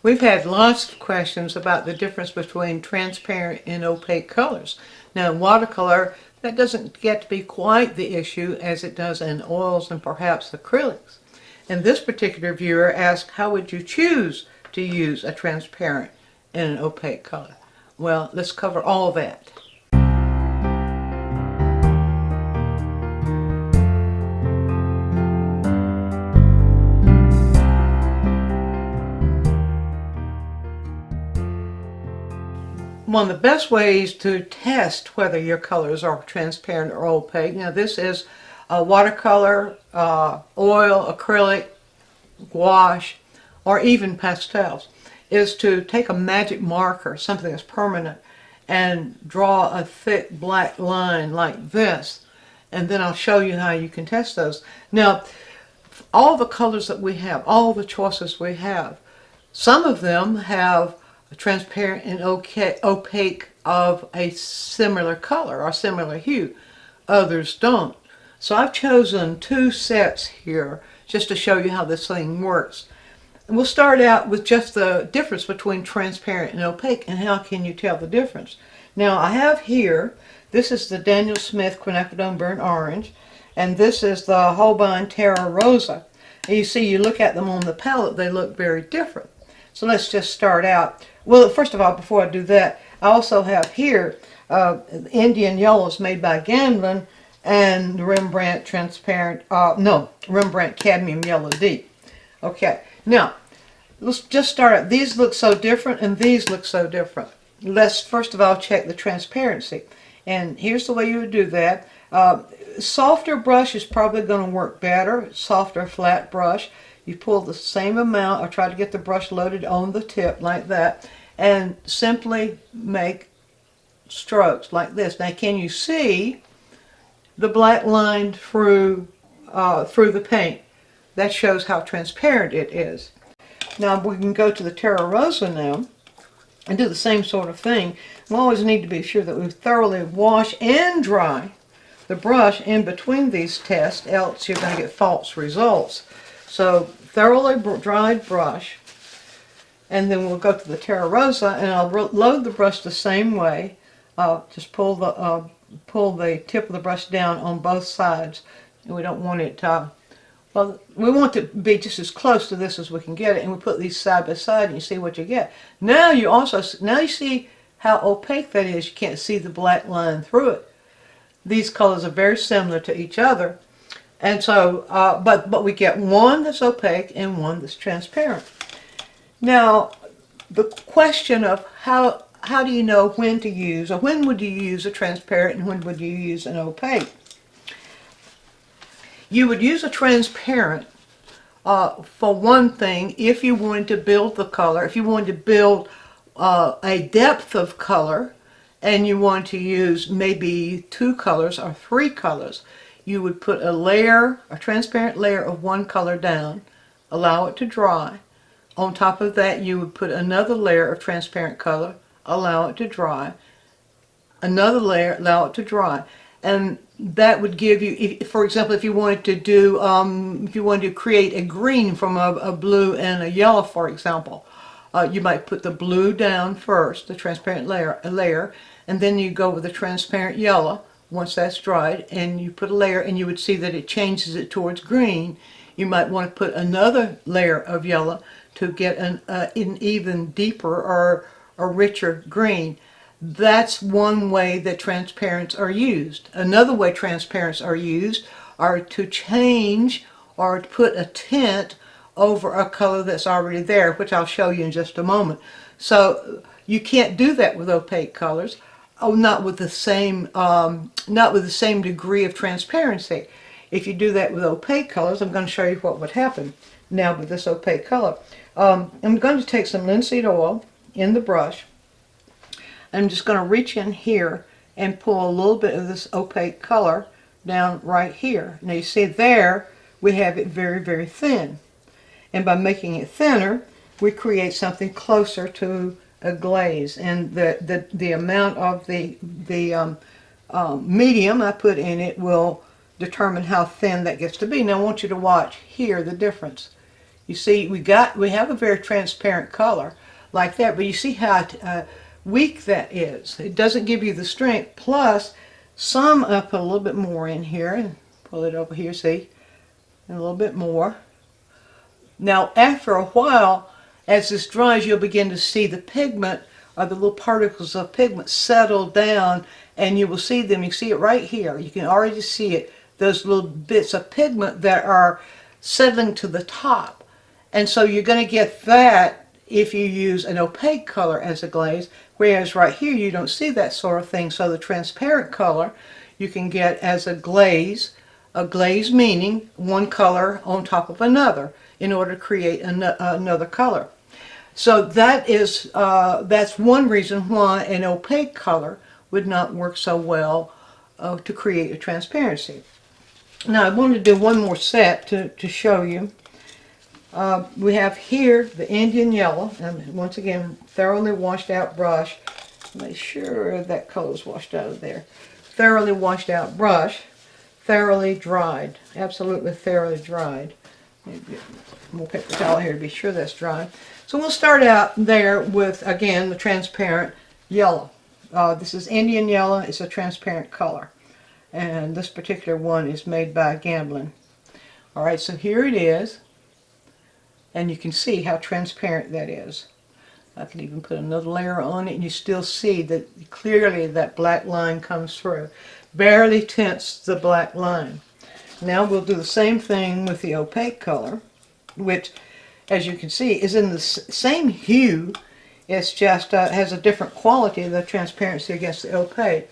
We've had lots of questions about the difference between transparent and opaque colors. Now in watercolor, that doesn't get to be quite the issue as it does in oils and perhaps acrylics. And this particular viewer asked, how would you choose to use a transparent and an opaque color? Well, let's cover all that. One of the best ways to test whether your colors are transparent or opaque, now this is watercolor, oil, acrylic, gouache, or even pastels, is to take a magic marker, something that's permanent, and draw a thick black line like this, and then I'll show you how you can test those. Now, all the colors that we have, all the choices we have, some of them have transparent and opaque of a similar color or similar hue. Others don't. So I've chosen two sets here just to show you how this thing works. And we'll start out with just the difference between transparent and opaque and how can you tell the difference. Now I have here, this is the Daniel Smith Quinacridone Burnt Orange, and this is the Holbein Terra Rosa. And you see, you look at them on the palette, they look very different. So let's just start out. Well, first of all, before I do that, I also have here Indian Yellows made by Gamblin and Rembrandt Transparent, Rembrandt Cadmium Yellow Deep. Okay, now, let's just start out. These look so different and these look so different. Let's first of all check the transparency. And here's the way you would do that. Softer brush is probably going to work better. Softer flat brush. You pull the same amount or try to get the brush loaded on the tip like that and simply make strokes like this. Now can you see the black line through the paint? That shows how transparent it is. Now we can go to the Terra Rosa now and do the same sort of thing. We always need to be sure that we thoroughly wash and dry the brush in between these tests, else you're going to get false results. So thoroughly dried brush, and then we'll go to the Terra Rosa and I'll load the brush the same way. Just pull the tip of the brush down on both sides. And we don't want it well, we want it to be just as close to this as we can get it, and we put these side by side and you see what you get. Now you see how opaque that is. You can't see the black line through it. These colors are very similar to each other. And so, but we get one that's opaque and one that's transparent. Now, the question of how do you know when to use, or when would you use a transparent and when would you use an opaque? You would use a transparent for one thing if you wanted to build the color, if you wanted to build a depth of color and you want to use maybe 2 colors or 3 colors. You would put a transparent layer of one color down, allow it to dry. On top of that, you would put another layer of transparent color, allow it to dry. Another layer, allow it to dry. And that would give you, for example, if you wanted to do, if you wanted to create a green from a blue and a yellow, for example, you might put the blue down first, the transparent layer, and then you go with the transparent yellow. Once that's dried, and you put a layer, and you would see that it changes it towards green. You might want to put another layer of yellow to get an even deeper or a richer green. That's one way that transparents are used. Another way transparents are used are to change or to put a tint over a color that's already there, which I'll show you in just a moment. So you can't do that with opaque colors. Not with the same degree of transparency. If you do that with opaque colors, I'm going to show you what would happen now with this opaque color. I'm going to take some linseed oil in the brush. I'm just going to reach in here and pull a little bit of this opaque color down right here. Now you see there we have it very, very thin. And by making it thinner, we create something closer to a glaze, and the amount of the medium I put in it will determine how thin that gets to be. Now I want you to watch here the difference. You see, we have a very transparent color like that, but you see how weak that is. It doesn't give you the strength. Plus, some I put a little bit more in here and pull it over here. See, and a little bit more. Now, after a while, as this dries, you'll begin to see the pigment or the little particles of pigment settle down, and you will see them. You see it right here. You can already see it. Those little bits of pigment that are settling to the top. And so you're going to get that if you use an opaque color as a glaze, whereas right here you don't see that sort of thing. So the transparent color you can get as a glaze meaning one color on top of another in order to create another color. So that's one reason why an opaque color would not work so well to create a transparency. Now I want to do one more set to show you. We have here the Indian yellow, and once again thoroughly washed out brush. Make sure that color is washed out of there. Thoroughly washed out brush, thoroughly dried, absolutely thoroughly dried. Maybe more paper towel here to be sure that's dry. So we'll start out there with, again, the transparent yellow. This is Indian yellow. It's a transparent color, and this particular one is made by Gamblin. All right, so here it is, and you can see how transparent that is. I can even put another layer on it, and you still see that clearly that black line comes through. Barely tints the black line. Now we'll do the same thing with the opaque color, which, as you can see, is in the same hue. It's just has a different quality of the transparency against the opaque.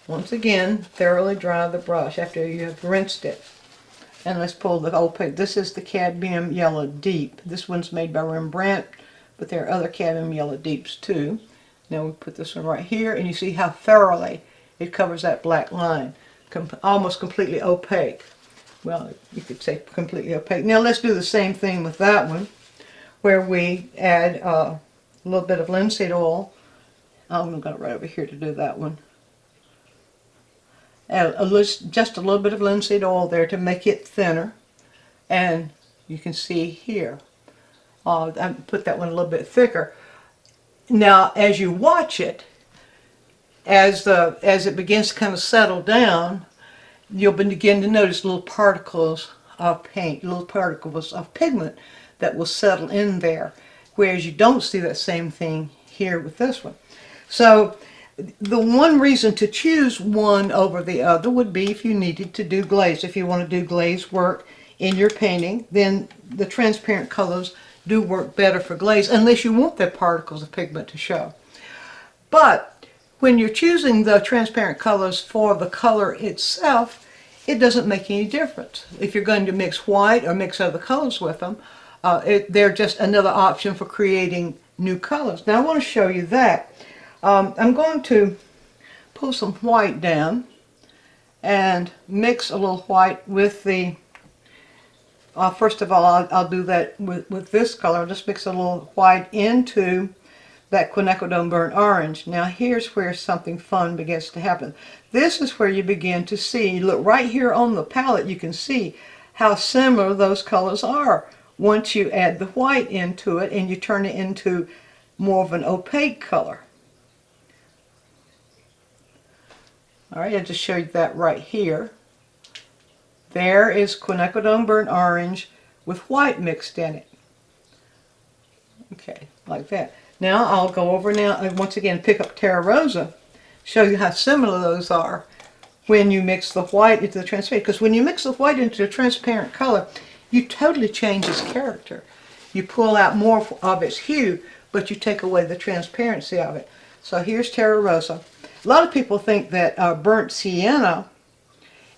Once again, thoroughly dry the brush after you have rinsed it. And let's pull the opaque. This is the cadmium yellow deep. This one's made by Rembrandt, but there are other cadmium yellow deeps too. Now we put this one right here, and you see how thoroughly it covers that black line. Almost completely opaque. Well, you could say completely opaque. Now let's do the same thing with that one, where we add a little bit of linseed oil. I'm going right over here to do that one. Add just a little bit of linseed oil there to make it thinner, and you can see here. I put that one a little bit thicker. Now, as you watch it, as it begins to kind of settle down, you'll begin to notice little particles of paint, little particles of pigment that will settle in there, whereas you don't see that same thing here with this one. So the one reason to choose one over the other would be if you needed to do glaze. If you want to do glaze work in your painting, then the transparent colors do work better for glaze, unless you want the particles of pigment to show. But when you're choosing the transparent colors for the color itself, it doesn't make any difference. If you're going to mix white or mix other colors with them, they're just another option for creating new colors. Now I want to show you that. I'm going to pull some white down and mix a little white with the, first of all, I'll do that with this color. Just mix a little white into that quinacridone burnt orange. Now here's where something fun begins to happen. This is where you begin to see, look right here on the palette, you can see how similar those colors are once you add the white into it and you turn it into more of an opaque color. Alright, I'll just show you that right here. There is quinacridone burnt orange with white mixed in it. Okay, like that. Now I'll go over now and once again pick up Terra Rosa, show you how similar those are when you mix the white into the transparent. Because when you mix the white into a transparent color, you totally change its character. You pull out more of its hue, but you take away the transparency of it. So here's Terra Rosa. A lot of people think that burnt sienna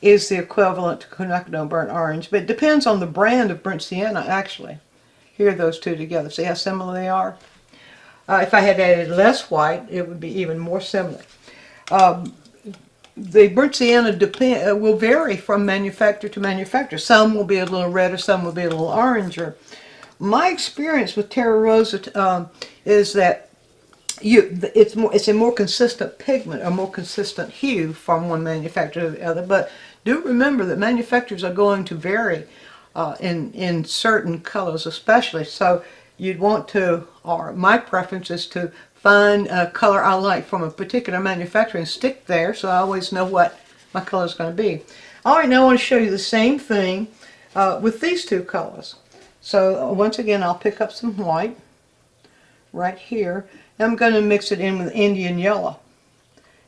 is the equivalent to quinacridone burnt orange, but it depends on the brand of burnt sienna actually. Here are those two together. See how similar they are? If I had added less white, it would be even more similar. The burnt sienna will vary from manufacturer to manufacturer. Some will be a little redder, some will be a little oranger. My experience with Terra Rosa is that it's a more consistent pigment, a more consistent hue from one manufacturer to the other. But do remember that manufacturers are going to vary in certain colors especially. So you'd want to, or my preference is to find a color I like from a particular manufacturer and stick there so I always know what my color is going to be. Alright, now I want to show you the same thing with these two colors. So once again, I'll pick up some white right here. And I'm going to mix it in with Indian yellow.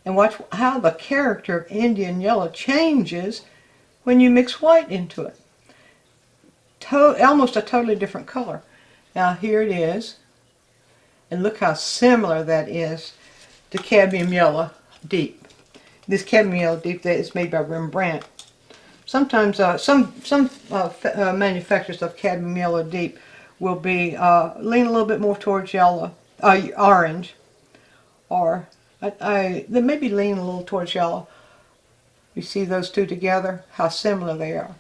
And watch how the character of Indian yellow changes when you mix white into it. Almost a totally different color. Now here it is. And look how similar that is to cadmium yellow deep. This cadmium yellow deep that is made by Rembrandt. Sometimes some manufacturers of cadmium yellow deep will be lean a little bit more towards yellow, orange, or they may be leaning a little towards yellow. You see those two together, how similar they are.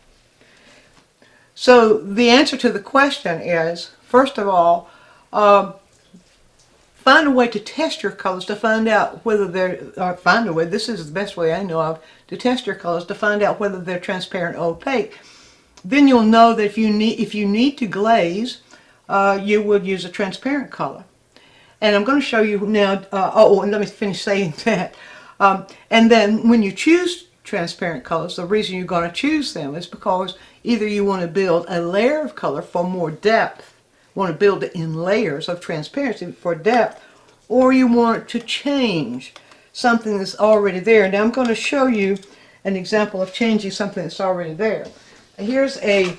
So the answer to the question is, first of all, find a way to test your colors to find out whether they're, this is the best way I know of, to test your colors to find out whether they're transparent or opaque. Then you'll know that if you need to glaze, you would use a transparent color. And I'm going to show you now, and let me finish saying that. And then when you choose transparent colors, the reason you're going to choose them is because either you want to build a layer of color for more depth, want to build it in layers of transparency for depth, or you want to change something that's already there. Now I'm going to show you an example of changing something that's already there. Here's a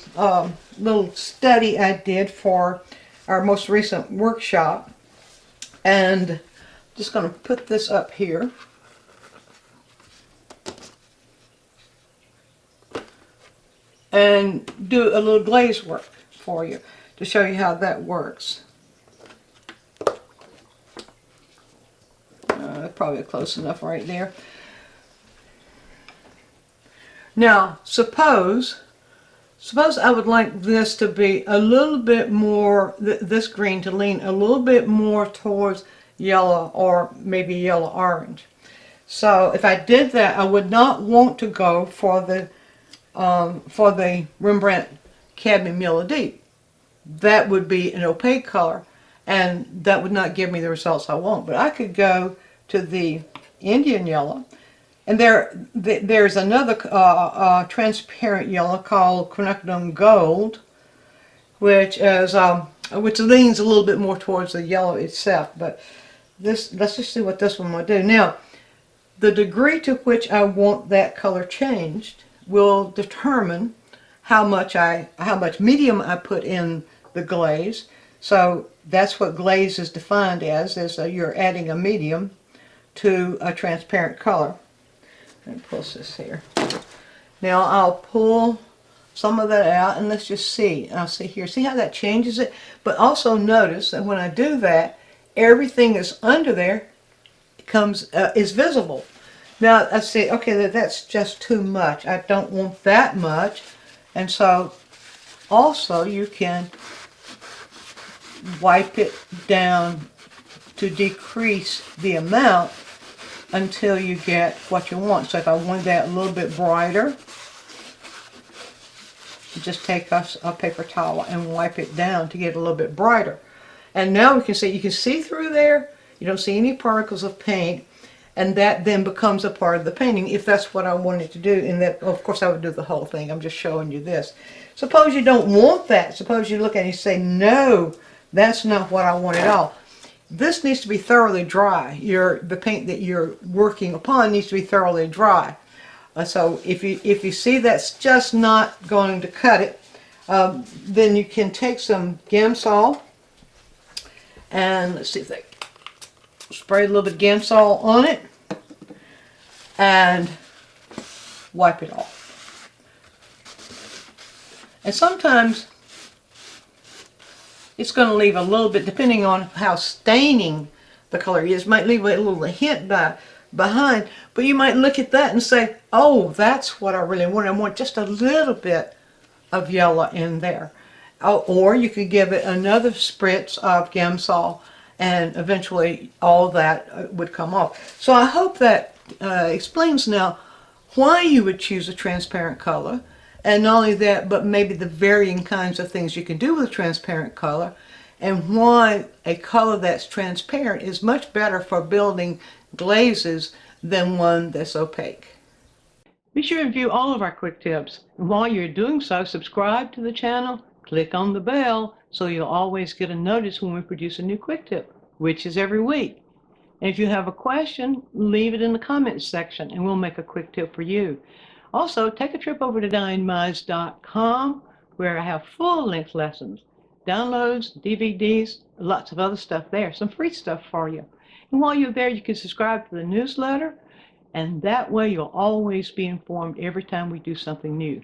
little study I did for our most recent workshop, and I'm just going to put this up here. And do a little glaze work for you to show you how that works. Probably close enough right there. Now, suppose I would like this to be a little bit more, this green to lean a little bit more towards yellow or maybe yellow-orange. So if I did that, I would not want to go for the Rembrandt cadmium yellow deep. That would be an opaque color, and that would not give me the results I want. But I could go to the Indian yellow, and there's another transparent yellow called quinacridone gold, which leans a little bit more towards the yellow itself. But let's just see what this one will do. Now, the degree to which I want that color changed will determine how much medium I put in the glaze. So that's what glaze is defined as, is you're adding a medium to a transparent color. Let me pull this here. Now I'll pull some of that out and let's just see. I'll see here. See how that changes it? But also notice that when I do that, everything that's under there is visible. Now I see, okay, that's just too much. I don't want that much. And so also you can wipe it down to decrease the amount until you get what you want. So if I want that a little bit brighter, just take a paper towel and wipe it down to get a little bit brighter. And now you can see through there. You don't see any particles of paint, and that then becomes a part of the painting if that's what I wanted to do. And that, of course, I would do the whole thing. I'm just showing you this. Suppose you don't want that. Suppose you look at it and you say, no, that's not what I want at all. This needs to be thoroughly dry. The paint that you're working upon needs to be thoroughly dry. So if you see that's just not going to cut it, then you can take some Gamsol, and let's see if they spray a little bit of Gamsol on it and wipe it off. And sometimes it's going to leave a little bit, depending on how staining the color is, might leave a little hint behind, but you might look at that and say, oh, that's what I really want. I want just a little bit of yellow in there. Or you could give it another spritz of Gamsol, and eventually all that would come off. So I hope that explains now why you would choose a transparent color And not only that, but maybe the varying kinds of things you can do with transparent color, and why a color that's transparent is much better for building glazes than one that's opaque. Be sure to view all of our quick tips. And while you're doing so, subscribe to the channel, click on the bell so you'll always get a notice when we produce a new quick tip, which is every week. And if you have a question, leave it in the comments section and we'll make a quick tip for you. Also, take a trip over to DianneMize.com where I have full-length lessons, downloads, DVDs, lots of other stuff there, some free stuff for you. And while you're there, you can subscribe to the newsletter, and that way you'll always be informed every time we do something new.